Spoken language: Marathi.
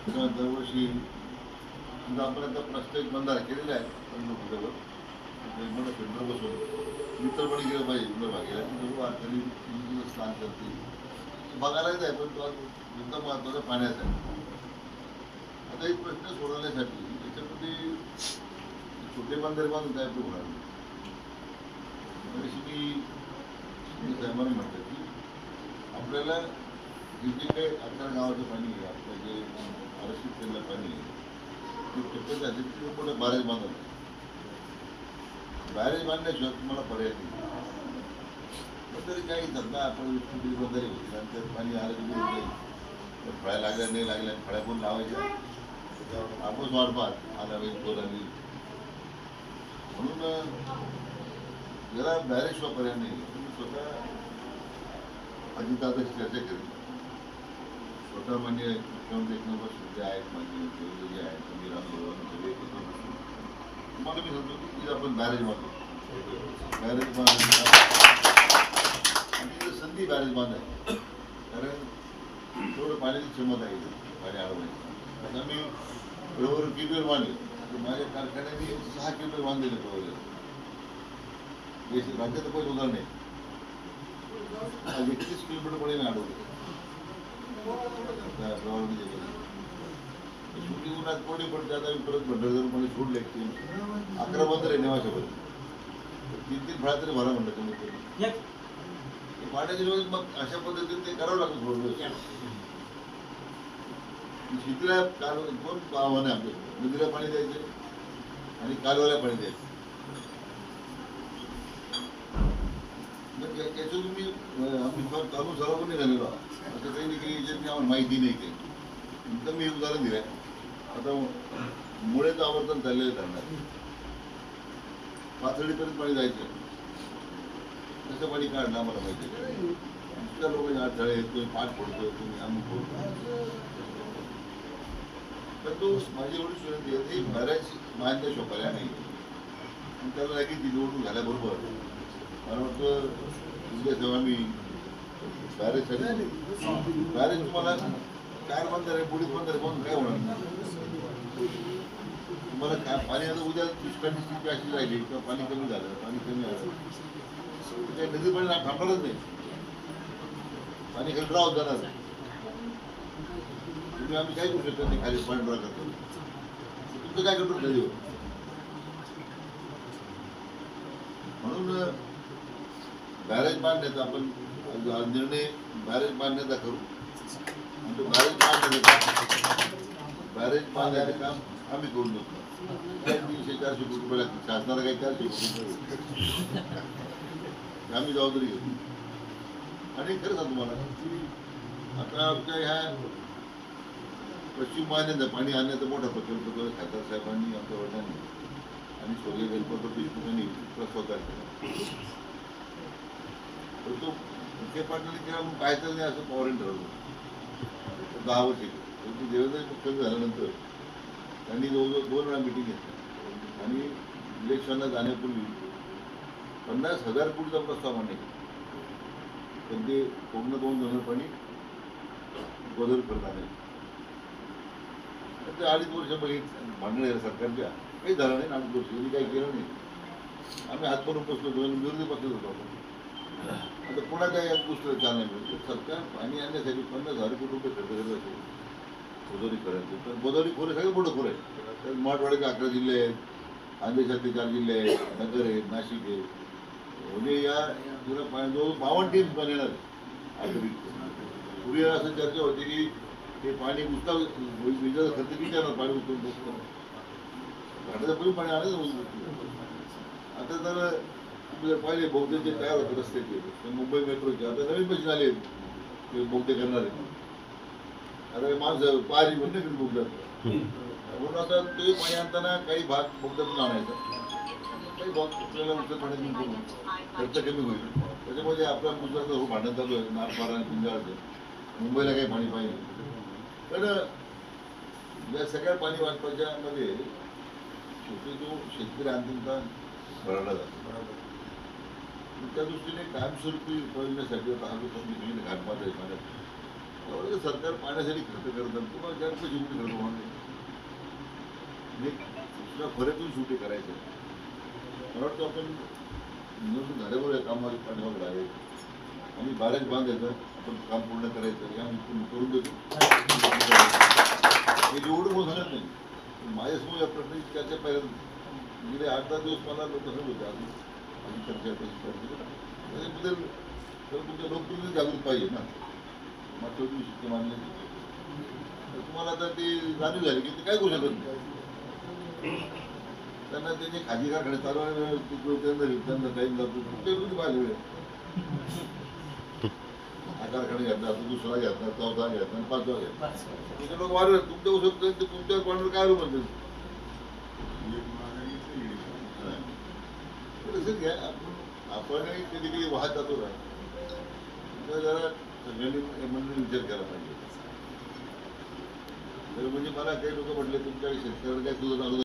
दरवर्षी आपण आता प्रस्तावित बंधारा केलेला आहे पंढरपूरवर मोठं फिल्टर बसून मित्र पण गेलं पाहिजे इकडं भागेला वारकरी स्नान करतील बघायलाच आहे, पण तो मुद्दा महत्वाचा पाण्याचा आहे. आता एक प्रश्न सोडवण्यासाठी याच्यामध्ये छोटे बांधारे बांधून काय उपयोग होणार नाही. मी साहेबांनी म्हटलं की आपल्याला जे जे काही 11 गावाचं पाणी आहे, आपलं जे आरक्षित केलेलं पाणी आहे ते प्रत्येक आहे ते मोठं बॅरेज बांधत बॅरेज बांधण्याशिवाय तुम्हाला पर्याय नाही. पण तरी काही धंदा आपण बंधारे होतील आणि त्यात पाणी आलं की जाईल, फळ्या लागल्या नाही लागल्या फळ्या पण लावायच्या आपण वाढपात आला वेळ पोरांनी म्हणून जरा बॅरेजशिवाय पर्याय नाही. स्वतः अजितदादाची चर्चा केली, स्वतः म्हणजे मुख्यमंत्री 1 नंबर जे आहेत म्हणजे जे आहेत सगळे तुम्हाला मी सांगतो की आपण बॅरेज बांधतो बॅरेज आणि संधी बॅरेज बांधाय, कारण थोडं पाण्याची क्षमता आहे पाणी अडवायची. आता मी बरोबर ट्यूबवेल बांधले तर माझ्या कारखान्याने 6 ट्यूबवेल बांधलेले बरोबर राज्यात पण उदाहरण आहे. आज 31 किलोमीटर पर्यंत अडवलं सुट्टी उन्हात कोणी पडते. आता मी परत भंडारमध्ये सोडले 11 बंदर आहे नेवाशापर्यंत 3-3 फळा तरी भरा म्हणलं कमीत कमी पाण्याच्या वेळेस. मग अशा पद्धतीने ते करावं लागतं थोडं शेतीला कोण आव्हान आहे आपलं, नदीला पाणी द्यायचे आणि कालव्याला पाणी द्यायचं. त्याचं तुम्ही आम्ही चालू सर्व पण नाही झालेलो असं काही नाही की याच्यात आम्हाला माहिती नाही काही. एकदम मी उदाहरण दिलं आहे. आता मुळेचं आवर्तन चाललेलं करणार पातळीपर्यंत पाणी जायचं कसं पाणी काढणं आम्हाला माहिती आहे. दुसऱ्या लोकांच्या अडथळे तुम्ही पाठ फोडतो तुम्ही आम्ही फोडतो. पण तो माझी एवढी विनंती आहे की बऱ्याच मान्य शोकाल्या नाही आणि त्याला लगेच निवडणूक झाल्याबरोबर मला वाटतं उद्या जेव्हा आम्ही बॅरेजसाठी बॅरेज तुम्हाला 4 बंदर आहे पुढील बंदर आहे म्हणून काय होणार तुम्हाला काय पाणी. आता उद्या दुष्काळची स्थिती अशी राहिली किंवा पाणी कमी झालं पाणी कमी आलं काही नदी पाणी थांबणारच नाही, पाणी खाली राहत जाणार. तुम्ही आम्ही काय करू शकतो नाही, खाली पाणी ड्रा करतो तुमचं काय करतो नदीवर. म्हणून बॅरेज बांधण्याचा आपण निर्णय बॅरेज बांधण्याचा करू आणि तो बॅरेज बांधण्याचं काम आम्ही करून देतो. 300-400 कोटी रुपये लागतील शासनाला, काही 400 कोटी रुपये आम्ही जबाबदारी घेतो. आणि खरं सांगतो तुम्हाला आता आमच्या ह्या पश्चिम वाहिन्यांचा पाणी आणण्याचा मोठा प्रकल्प खासदार साहेबांनी आमच्या वडिलांनी आणि स्वर्गीय गणपतराव देशमुखांनी प्रस्ताव केला. तर तो मुख्य पाटलांनी केला म्हणून काय चाललं नाही असं पवारांनी ठरवलं 10 वर्ष. परंतु देवेंद्र मुख्यमंत्री झाल्यानंतर त्यांनी जवळजवळ 2 वेळा मिटिंग घेतली आणि इलेक्शनला जाण्यापूर्वी 50,000 कोटीचा प्रस्ताव मांडला. पण ते पूर्ण 2 धरण पाणी बदल करणार नाही. ते 2.5 वर्ष भांडण सरकारच्या काही झालं नाही. 2.5 वर्ष त्यांनी काही केलं नाही. आम्ही हात करून बसलो विरोधी पक्षात होतो आपण. आता कोणाच्या या गोष्टीला चालना मिळतो. सरकार पाणी आणण्यासाठी 50,000 कोटी रुपये खर्च करत असेल गोदावरी करायचे तर गोदावरी खोरे सगळं मोठं खोरं आहे. तर मराठवाड्याचे 11 जिल्हे आहेत, खानदेशातले 4 जिल्हे आहेत, नगर आहेत, नाशिक आहे. म्हणजे या जवळ 52 टीम्स पण येणार आहे. पूर्वी असं चर्चा होती की ते पाणी नुसतं विजेचा खर्च किती येणार पाणी उचलून बसतं घाटाचं पण पाणी आलं. आता तर पहिले बोगद्याचे तयार होते रस्त्याचे मुंबई मेट्रोचे, आता नवीन पैसे आले ते बोगदे करणारे. आता माणसं पारी म्हणते बोगद्यात म्हणून आता ते पाणी आणताना काही भाग बोगद्यातून आणायचा, काही भाग आपल्याला उचल पाण्यातून करून खर्च कमी होईल. त्याच्यामध्ये आपल्या गुजरातचं भांडण चालू आहे नागपारा आणि पिंजाळचं. मुंबईला काही पाणी पाहिजे पण या सगळ्या पाणी वाटपाच्या मध्ये शेवटी जो शेतकरी अंतिमता भरडला जातो. त्या दृष्टीने कायमस्वरूपी उपाययोजनेसाठी आता हा जो घाटपात आहे पाण्यात त्यामुळे सरकार पाण्यासाठी खर्च करतात पुन्हा जास्त शेवटी खर्च होणार नाही. दुसऱ्या फऱ्यातून शेवटी करायचं. मला वाटतं आपण निवडणूक झाल्यावर या कामावर पाठीमागे आहे. आम्ही बारेच बांधायचं, आपण काम पूर्ण करायचं हे आम्ही करून देतो. हे जेवढं मोठं सांगत नाही. माझ्यासमोर या प्रश्नाची चर्चा पाहिजे गेले 8-10 दिवस मला लोक सांगत होते आधी चर्चा त्याच्याबद्दल तर तुमच्या लोकप्रतिनिधी जागृत पाहिजे ना. मागच्या वेळी शिक्के मानले तर तुम्हाला आता ते जाणीव झाली की ते काय करू शकत नाही. त्यांना त्याचे खाजी कारखाने चालवायला त्यांना टाईम लागतो. तुमच्या विरुद्ध पाहिजे वेळ हा कारखाना घेतला दुसरा घेतला, चौथा घेतला, 5वा घेतला. तुमचे लोक वाढवत तुमच्या उसत तुमच्यावर वाढवर काय म्हणतात तसंच घ्या. आपणही कधी कधी वाहत जातो ना जरा सगळ्यांनी म्हणजे विचार केला पाहिजे. तर म्हणजे मला काही लोक म्हटले तुमच्या शेतकऱ्याला काय तुझं